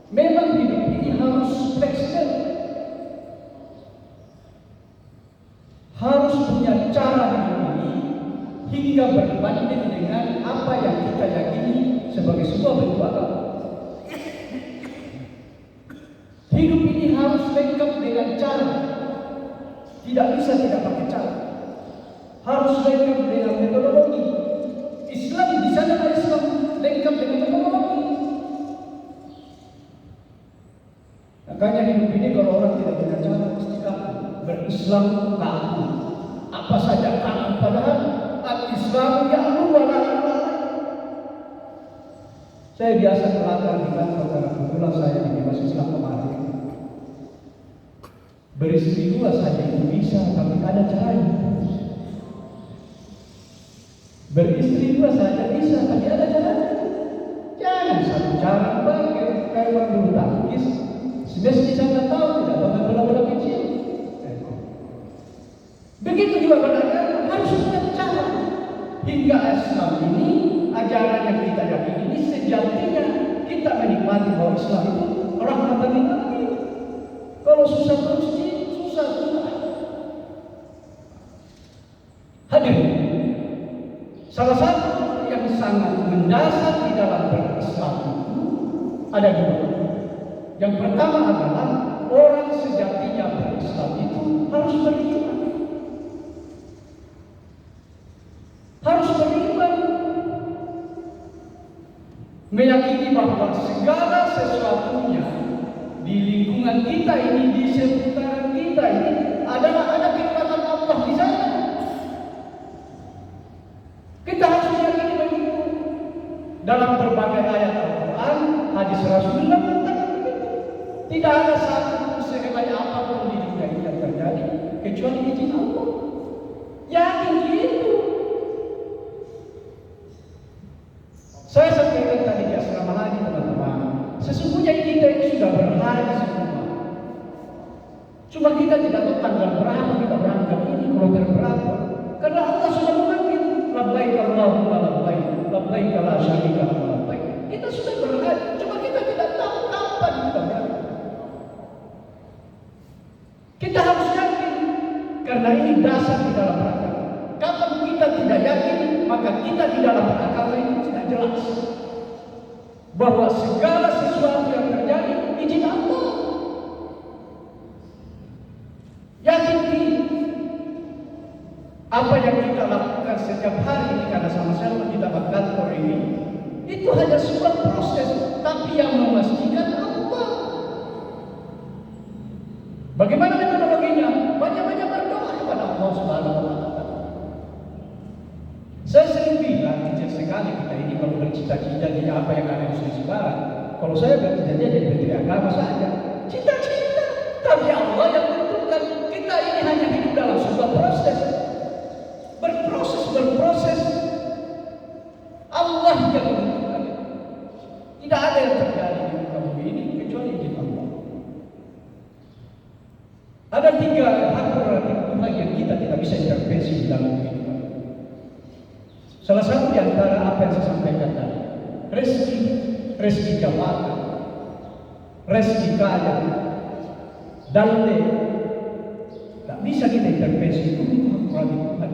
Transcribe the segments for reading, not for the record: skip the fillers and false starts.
Memang hidup ini harus fleksibel, harus punya cara hidup ini hingga berbanding dengan apa yang kita yakini sebagai sebuah bentuk agama. Hidup ini harus lengkap dengan cara, tidak bisa tidak pakai cara. Harus lengkap dengan metodologi. Islam di sana ada Islam lengkap dengan metodologi. Makanya hidup ini kalau orang tidak punya cara pasti kaku. Berislam kaku. Apa saja kaku, padahal al-Islam ya'lu wa la ya'lu. Saya biasa kelakar di kantor karena kebetulan saya dibebas Islam kemarin. Beristri dua saja itu bisa, tapi ada caranya. Beristri dua saja bisa, tapi ada caranya. Jangan satu cara pakai kayak orang bulu tangkis. Semesti sana tahu tidak pakai bola-bola kecil. Begitu juga beragama harus punya cara. Hingga Islam ini ajaran yang kita yakini ini sejatinya kita menikmati bahwa Islam itu rahmatan lil alamin. Kalau susah terus susah. Hadir. Salah satu yang sangat mendasar di dalam berislam itu ada dua. Yang pertama adalah orang sejatinya berislam itu harus beriman. Harus beriman. Meyakini bahwa segala sesuatunya di lingkungan kita ini, di seputaran kita ini adalah ada kekuatan Allah di sana. Kita harus meyakini begitu. Dalam berbagai ayat Al-Quran, hadis Rasulullah mengatakan begitu. Tidak ada satu sehebat apapun di dunia ini yang terjadi kecuali izin Allah. Yakin gitu. Saya sampaikan tadi di asrama haji teman-teman. Sesungguhnya kita ini sudah berhaji semua. Cuma kita tidak tahu tanggal berapa kita berangkat ini, kloter berapa. Karena Allah sudah memanggil. Labbaik Allahumma labbaik, labbaik la syarika laka labbaik. Kita sudah berhaji, cuma kita tidak tahu kapan kita berangkat. Kita harus yakin, karena ini dasar di dalam beragama. Kapan kita tidak yakin, maka kita di dalam beragama itu tidak jelas. Bahwa segala sesuatu yang terjadi izin Allah. Yakin apa yang kita lakukan setiap hari ini karena sama-sama kita berkantor ini itu hanya sebuah proses, tapi yang memastikan Allah. Bagaimana metodologinya? Banyak-banyak berdoa kepada Allah Subhanahu wa Ta'ala. Saya sering bilang kecil sekali kita ini kalau bercita-cita jadi apa yang ada di Sulawesi Barat. Kalau saya bercita-cita jadi menteri agama saja, cita-cita. Tapi Allah yang tentukan. Kita ini hanya hidup dalam sebuah proses. Berproses. Allah yang menentukan. Tidak ada yang terjadi di muka bumi ini kecuali izin Allah. Ada 3 hak prerogatif Tuhan yang kita tidak bisa intervensi di dalam kehidupan. Salah satu di antara apa yang saya sampaikan tadi, rezeki jabatan, rezeki kaya, dalil, tak bisa kita intervensi itu hak prerogatif Tuhan.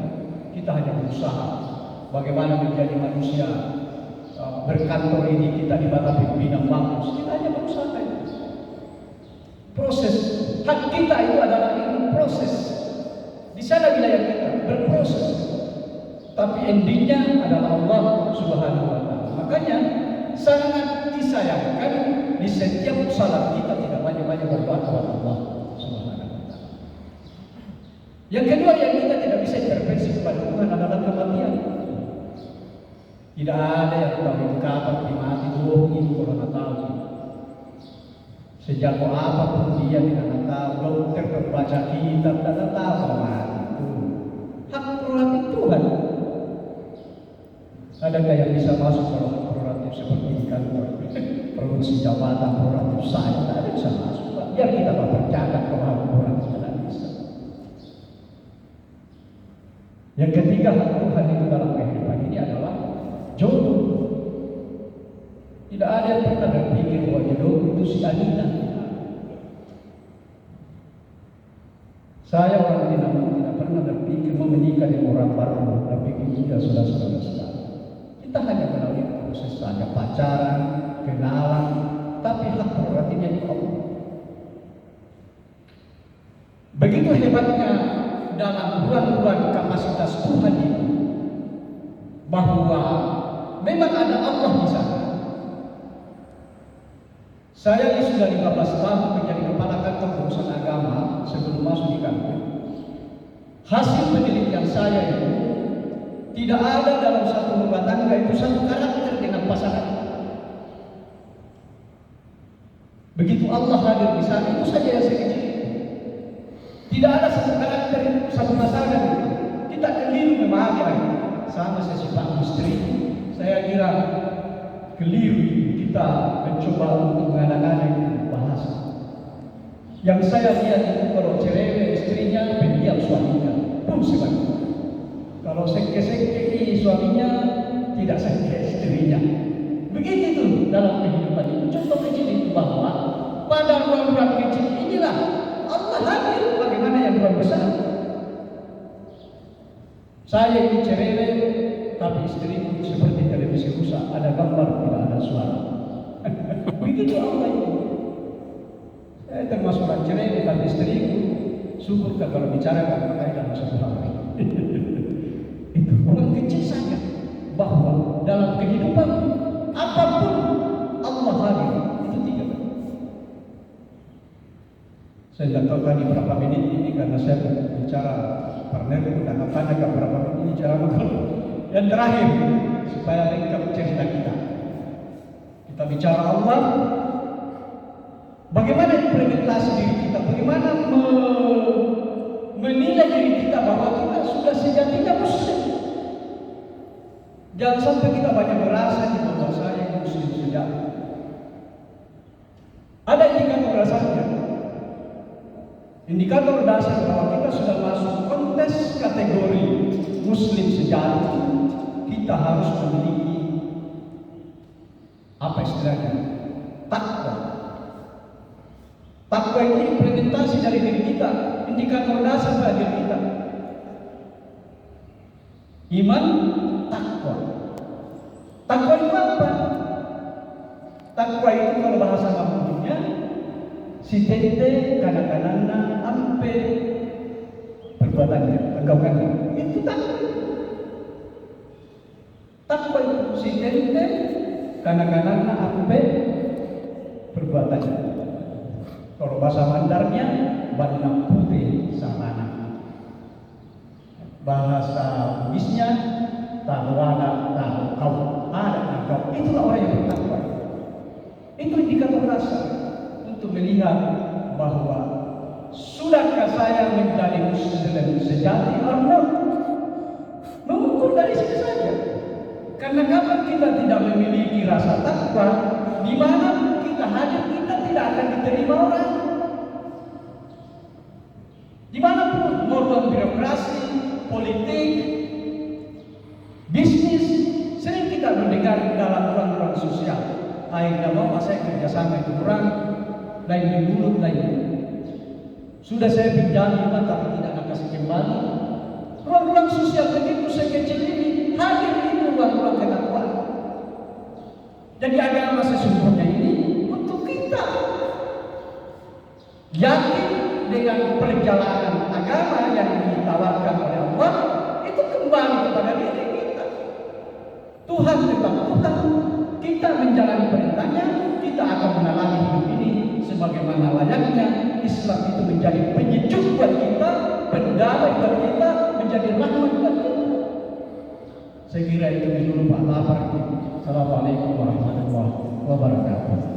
Kita hanya berusaha bagaimana menjadi manusia berkantor ini kita di bawah pimpinan bagus. Kita hanya berusaha. Proses hak kita itu adalah ini proses. Di sana wilayah kita berproses. Tapi endingnya adalah Allah Subhanahu wa Ta'ala. Makanya sangat disayangkan di setiap salat kita tidak banyak-banyak berdoa kepada Allah Subhanahu wa Ta'ala. Yang kedua yang kita tidak bisa intervensi kepada Tuhan adalah kematian. Tidak ada yang tahu itu kapan dia mati, itu kalau tak tahu. Sejauh apapun dia tidak tahu, dokter berbaca kitab tidak tahu kalau mati itu. Hak prerogatif Tuhan. Adakah yang bisa masuk dalam hak prerogatif seperti di kantor produksi jabatan prerogatif saya? Tidak ada yang bisa masuk. Biar kita bercakap kalau hak prerogatif tidak bisa. Yang ketiga hak Tuhan itu dalam kehidupan ini adalah jodoh. Tidak ada yang pernah berpikir bahwa jodohku itu si Alina. Saya orang tidak pernah berpikir mau menikah dengan orang baru, berpikir tidak saudara-saudara sekalian. Kita hanya melalui proses saja, pacaran, kenalan, tapi hak prerogatifnya di Allah. Begitu hebatnya dalam ruang-ruang kapasitas Tuhan itu, bahwa memang ada Allah di sana. Saya ini sudah 15 tahun menjadi kepala kantor urusan agama sebelum masuk di kantor. Hasil penelitian saya itu tidak ada dalam satu rumah tangga itu satu karakter dengan pasangan. Begitu Allah hadir di sana, itu saja yang saya kecil. Tidak ada satu karakter, satu pasangan. Kita keliru memahami lagi. Sama saya sifat istri. Saya kira keliru kita mencoba untuk mengada-ngada bahasa. Yang saya lihat itu kalau cewek istrinya pendiam suaminya pun sebaliknya. Kalau sengke-sengke suaminya tidak sengke istrinya. Begitu itu dalam kehidupan itu. Contoh kecil itu bahwa pada ruang-ruang kecil inilah Allah hadir. Bagaimana yang ruang besar? Saya ini cewek, tapi istriku seperti televisi rusak, ada gambar tidak ada suara. Begitu Allah itu. Saya termasuk orang cewek, tapi istriku syukur kalau bicara pakai dalam satu hari. Itu orang kecil saja, bahwa dalam kehidupan apapun Allah hadir. Itu tiga. Saya tidak tahu tadi berapa menit ini karena saya bicara partnerku dan apanya berapa menit ini cara makan. Yang terakhir, supaya lengkap cerita kita. Kita bicara Allah, bagaimana implementasi diri kita, bagaimana menilai diri kita bahwa kita sudah sejatinya muslim. Jangan sampai kita banyak merasa bahwa saya muslim sejati. Ada indikator dasarnya. Indikator dasar bahwa kita sudah masuk kontes kategori muslim sejati, kita harus memiliki apa istilahnya? Takwa. Takwa itu implementasi dari diri kita, indikator dasar dari diri kita. Iman, takwa. Takwa itu apa? Takwa itu kalau bahasa Mamunya, si tete kanak-kanakna ampe perbuatannya, lakukannya. Itu takwa. Takwa itu si tete kanak-kanakna ampe perbuatannya. Kalau bahasa Mandarnya, bandang putih samana. Bahasa Bugisnya, tahwana tahu kau ada kau. Itulah orang yang bertakwa. Itu indikator dasar untuk melihat bahwa sudahkah saya menjadi muslim sejati atau tidak. Mengukur dari sini saja. Karena kalau kita tidak memiliki rasa takwa, di mana kita hadir kita tidak akan diterima orang. Dimanapun modal birokrasi, politik, bisnis, sering kita mendengar dalam ruang-ruang sosial. Akhirnya mau saya kerjasama itu kurang, lain di mulut lain. Sudah saya pinjam lima tapi tidak akan kasih kembali. Ruang-ruang sosial begitu sekecil ini hadir itu ruang-ruang ketakwaan. Jadi agama sesungguhnya ini untuk kita yakin dengan perjalanan agama yang ditawarkan oleh Allah itu kembali kepada diri kita. Tuhan tetap Tuhan, kita menjalani perintahnya, kita akan menalami hidup ini sebagaimana layaknya. Islam itu menjadi penyejuk buat kita, pendamai buat kita, menjadi rahmat buat kita. Saya kira itu dulu Pak Lapar. Assalamualaikum warahmatullahi wabarakatuh.